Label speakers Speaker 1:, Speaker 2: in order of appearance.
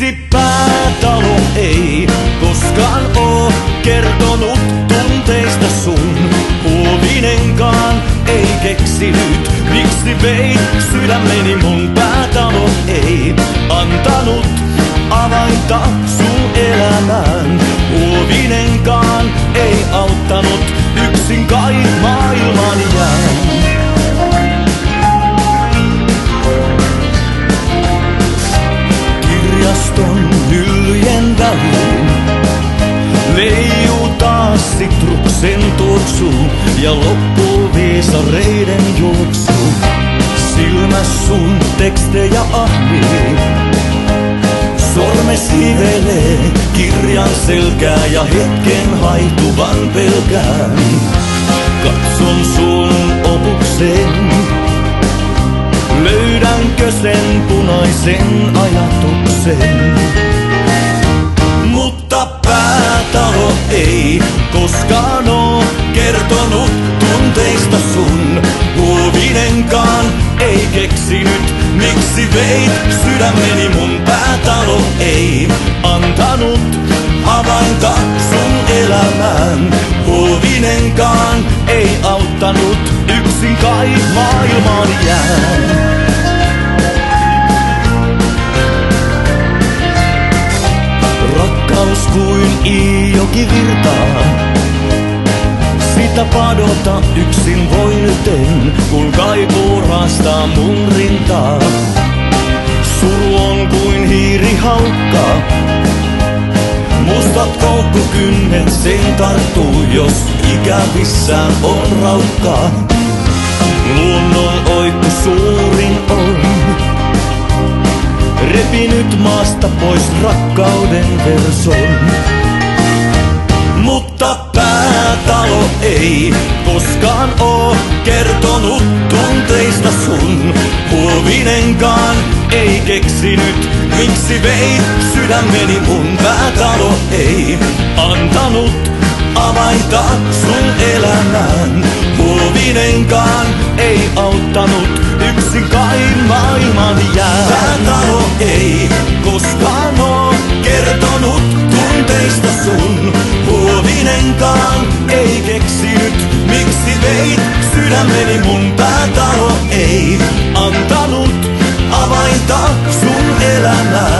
Speaker 1: Miksi päätalo ei koskaan oo kertonut tunteista sun? Huovinenkaan ei keksinyt, miksi veit sydämeni. Mun päätalo ei antanut avainta sun elämään. Huovinenkaan ei auttanut, yksin kai maailman jään. Kirjaston hyllyjen väliin leijuu taas sitruksen tuoksu ja loppuu viisareiden juoksu. Silmäs sun tekstejä ahmii, sormes hivelee kirjan selkää ja hetken haihtuvan pelkään. Katson sun opuksen, löydänkö sen punaisen ajatuksen? Mutta päätalo ei koskaan oo kertonut tunteista sun. Huovinenkaan ei keksinyt, miksi veit sydämeni. Mun päätalo ei antanut avainta sun elämään. Huovinenkaan ei auttanut, yksin kai maailmaan jään. Rakkaus kuin iijoki virtaa, sitä padota yksin voi nyt en, kun kaipuu raastaa mun rintaa. Suru on kuin hiirihaukka, mustat koukkukynnet sen tarttuu, jos ikävissään on raukkaa. Luonnon oikku suurin on repinyt maasta pois rakkauden verson. Mutta päätalo ei koskaan oo kertonut tunteista sun. Huovinenkaan ei keksinyt, miksi veit sydämeni. Mun päätalo ei antanut avainta sun elämään. Huovinenkaan ei auttanut, yksin kai maailman jää. Päätalo ei koskaan oo kertonut tunteista sun. Huovinenkaan ei keksinyt, miksi veit sydämeni. Mun päätalo ei antanut avainta sun elämään.